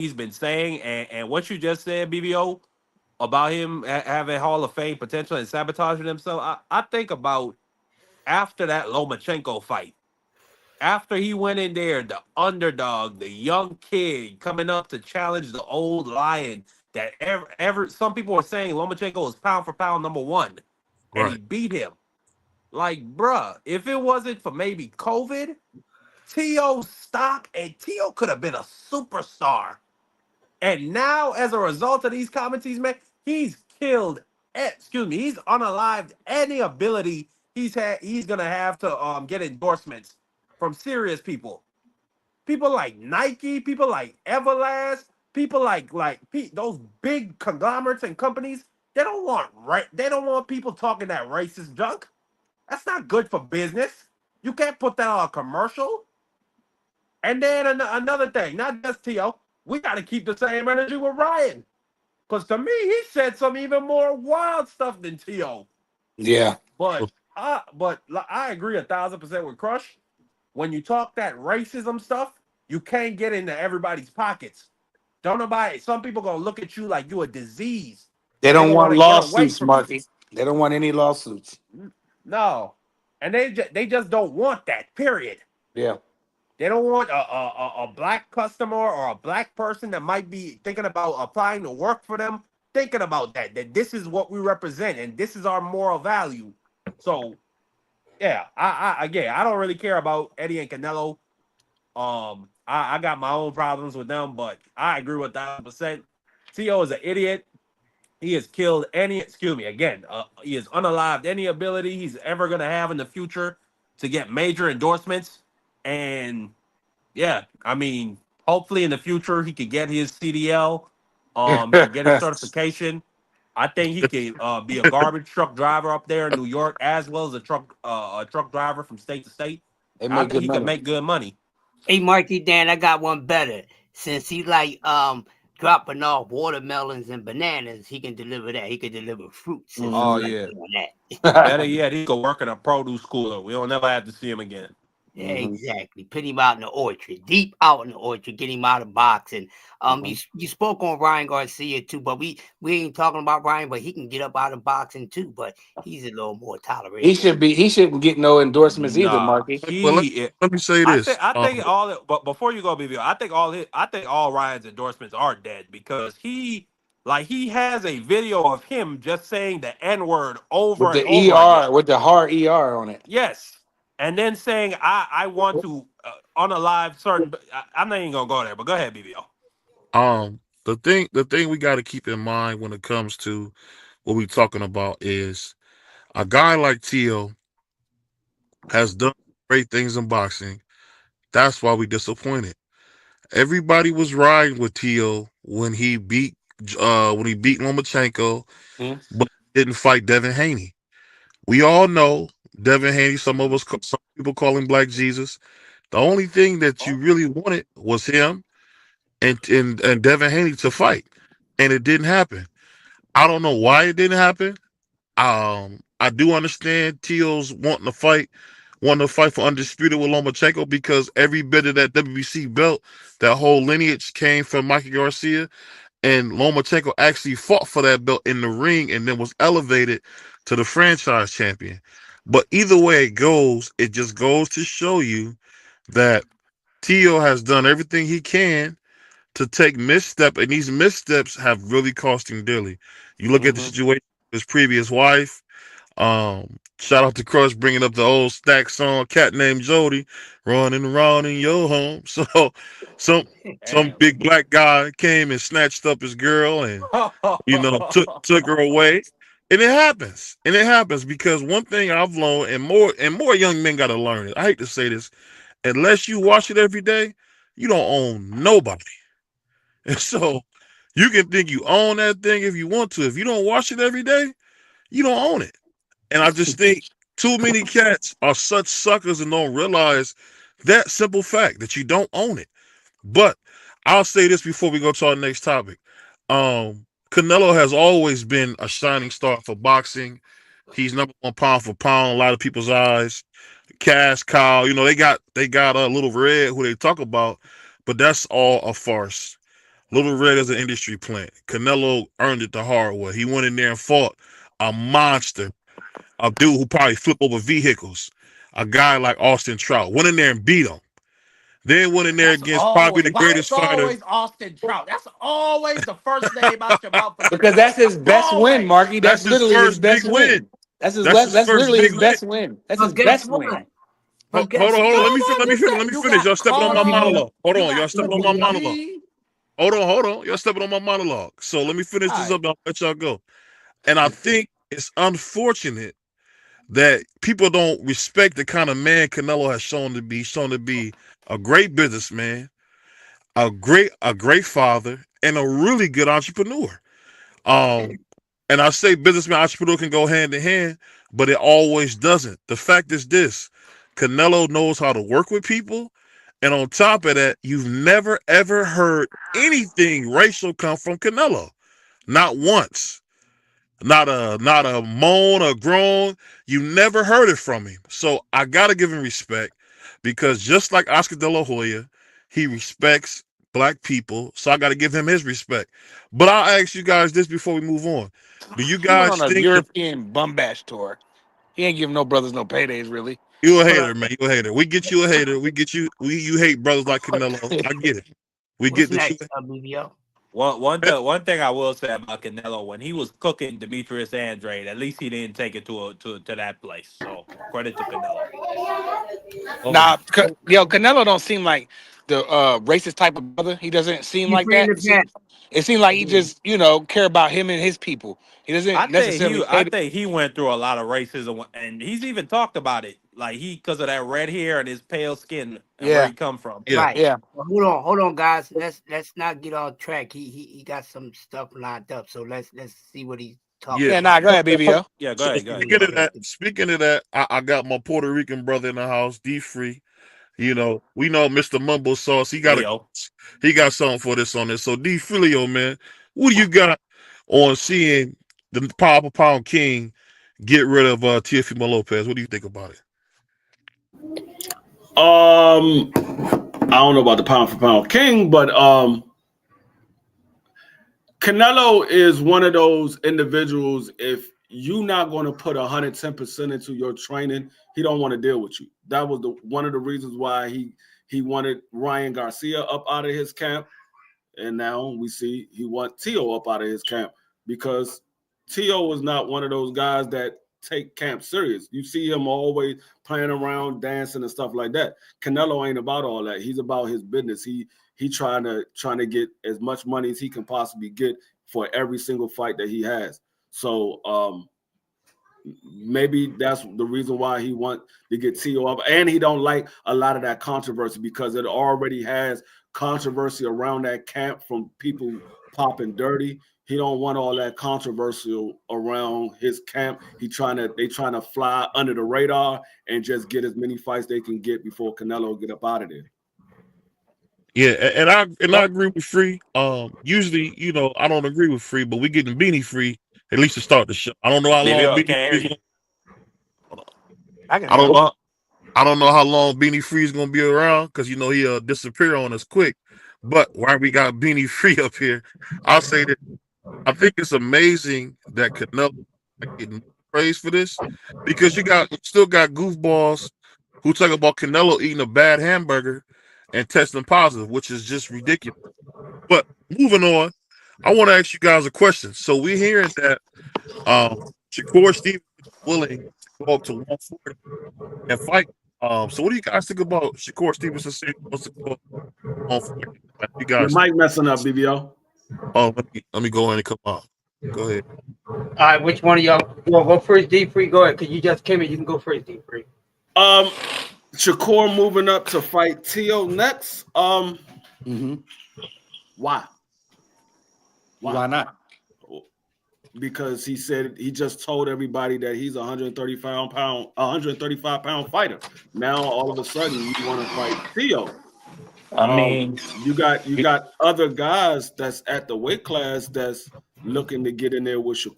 he's been saying, and what you just said, BBO, about him having Hall of Fame potential and sabotaging himself, I think about after that Lomachenko fight. After he went in there, the underdog, the young kid coming up to challenge the old lion that ever some people are saying Lomachenko is pound for pound number one, and he Right. beat him. Like, bruh, if it wasn't for maybe COVID, T.O. stock and T.O. could have been a superstar. And now, as a result of these comments he's made, he's killed. Excuse me, he's unalived any ability He's gonna have to get endorsements from serious people. People like Nike, people like Everlast, people those big conglomerates and companies. They don't want people talking that racist junk. That's not good for business. You can't put that on a commercial. And then another thing, not just T.O., we got to keep the same energy with Ryan. Because to me, he said some even more wild stuff than T.O. Yeah. But I agree 1,000% with Crush. When you talk that racism stuff, you can't get into everybody's pockets. Don't nobody. Some people gonna look at you like you a disease, They and they don't gonna want want to get away lawsuits, from you. Marky. They don't want any lawsuits. No, and they just don't want that. Period. Yeah. They don't want a black customer or a black person that might be thinking about applying to work for them, thinking about that this is what we represent and this is our moral value. So yeah, again, I don't really care about Eddie and Canelo. I got my own problems with them, but I agree with 1,000%. T.O. is an idiot. He has killed any, excuse me, again, he has unalived any ability he's ever going to have in the future to get major endorsements. And yeah, I mean, hopefully in the future he could get his CDL, he could get his certification. I think he could be a garbage truck driver up there in New York, as well as a truck driver from state to state. They I make think good he could money. make good money. Hey, Marky Dan, I got one better. Since he like dropping off watermelons and bananas, he can deliver that. He can deliver fruit since Oh he Hmm. like yeah. doing that. Better yet, he could work in a produce cooler. We don't never have to see him again. Yeah, Hmm. exactly. Put him out in the orchard, deep out in the orchard. Get him out of boxing. Hmm. You spoke on Ryan Garcia too, but we ain't talking about Ryan, but he can get up out of boxing too. But he's a little more He tolerated than. should be. He shouldn't get no endorsements either, Nah, Marky. Well, he. let me say this. I think all. But before you go, BBO, I think all Ryan's endorsements are dead because he has a video of him just saying the N word With over and the over ER, again. with the hard ER on it. Yes, and then saying I want to unalive certain. I'm not even gonna go there, but go ahead, BBO. The thing we got to keep in mind when it comes to what we're talking about is a guy like Tio has done great things in boxing. That's why we disappointed. Everybody was riding with Tio when he beat Lomachenko, Mhm. but didn't fight Devin Haney. We all know Devin Haney. Some people call him Black Jesus. The only thing that you really wanted was him and Devin Haney to fight, and it didn't happen. I don't know why it didn't happen. I do understand Teal's wanting to fight for undisputed with Lomachenko because every bit of that WBC belt, that whole lineage came from Mikey Garcia, and Lomachenko actually fought for that belt in the ring and then was elevated to the franchise champion. But either way it goes, it just goes to show you that Tio has done everything he can to take misstep, and these missteps have really cost him dearly. You look at the Mhm. situation with his previous wife. Shout out to Crush bringing up the old Stack song, "Cat Named Jody," running around in your home. So, some some Damn. big black guy came and snatched up his girl, and took her away. And it happens, because one thing I've learned, and more young men got to learn it. I hate to say this, unless you watch it every day, you don't own nobody. And so you can think you own that thing if you want to. If you don't watch it every day, you don't own it. And I just think too many cats are such suckers and don't realize that simple fact that you don't own it. But I'll say this before we go to our next topic. Canelo has always been a shining star for boxing. He's number one pound for pound in a lot of people's eyes. Cash Cow, they got a Little Red who they talk about, but that's all a farce. Little Red is an industry plant. Canelo earned it the hard way. He went in there and fought a monster, a dude who probably flipped over vehicles. A guy like Austin Trout went in there and beat him. Then went in there That's against probably always the why it's greatest fighter. always Austin Trout. That's always the first name out your mouth for Because Canelo. that's his best win, Always. Marky. That's That's his literally his first big best win. win. That's his That's his that's first literally big his win. best win. That's his But guess best what? win. But guess Hold on. Come Let me finish. on, Let me you finish. got Y'all stepping on my Carl. monologue. Hold You on. Y'all got stepping on Triple my monologue. G. Hold on. Y'all stepping on my monologue. So let me finish All this right. up and I'll let y'all go. And I think it's unfortunate that people don't respect the kind of man Canelo has shown to be a great businessman, a great father, and a really good entrepreneur. Um, and I say businessman entrepreneur can go hand in hand, but it always doesn't. The fact is this: Canelo knows how to work with people, and on top of that, you've never ever heard anything racial come from Canelo, not once. Not a moan or groan. You never heard it from him. So I gotta give him respect because just like Oscar De La Hoya, he respects black people. So I gotta give him his respect. But I'll ask you guys this before we move on. Do you He went on guys a think that European bum bash tour. He ain't giving no brothers no paydays, really. you a hold hater, up. man? You a hater. We get you a hater. We get you. You hate brothers like Canelo. I get it. We What's get that you. next, BBO? One thing I will say about Canelo, when he was cooking Demetrius Andrade, at least he didn't take it to that place. So credit to Canelo. Oh, Nah, yo, Canelo don't seem like the racist type of brother. He doesn't seem You like bring that. it back. It seems like he just, care about him and his people. He doesn't necessarily I hate. think he went through a lot of racism, and he's even talked about it, like because of that red hair and his pale skin and where Yeah, he come from. yeah. Right. yeah. Well, hold on, guys. Let's not get off track. He got some stuff lined up. So let's see what he's talking Yeah. Yeah, nah, about. go ahead, BBO. Yeah, go So ahead, Yeah, go ahead. speaking of that, I got my Puerto Rican brother in the house, D Free. We know Mr. Mumble Sauce. Leo. He got something for this on this. So D Filio, man, what do you got on seeing the Pound for Pound King get rid of Teofimo Lopez? What do you think about it? I don't know about the pound for pound king, but Canelo is one of those individuals. If you're not going to put 110% into your training, he don't want to deal with you. That was one of the reasons why he wanted Ryan Garcia up out of his camp, and now we see he wants Tio up out of his camp because Tio was not one of those guys that take camp serious. You see him always playing around, dancing and stuff like that. Canelo ain't about all that. He's about his business. He trying to get as much money as he can possibly get for every single fight that he has. So maybe that's the reason why he want to get Tio up, and he don't like a lot of that controversy because it already has controversy around that camp from people popping dirty. He don't want all that controversial around his camp. They trying to fly under the radar and just get as many fights they can get before Canelo get up out of there. Yeah, and I agree with Free. Usually, I don't agree with Free, but we getting Beanie Free at least to start the show. I don't know how long Leo, Beanie can't Free hear is you. going. I can I hear don't him. know. I don't know how long Beanie Free is gonna be around because he'll disappear on us quick. But why we got Beanie Free up here? I'll say that I think it's amazing that Canelo getting praise for this because you still got goofballs who talk about Canelo eating a bad hamburger and testing positive, which is just ridiculous. But moving on, I want to ask you guys a question. So we're hearing that Shakur Stevens is willing to go up to 140 and fight. So what do you guys think about Shakur Stevenson saying he wants to go up to 140? Like, you Your guys think? mic messing up, BBO. Oh, let me go ahead and come out. Go ahead. All right, which one of y'all? You want to go first, D Free? Go ahead, because you just came in. You can go first, D Free. Shakur moving up to fight Tio next. Why? Why not? Because he said he just told everybody that he's a 135-pound fighter. Now all of a sudden you want to fight Theo. I mean, You got other guys that's at the weight class that's looking to get in there with Shakur.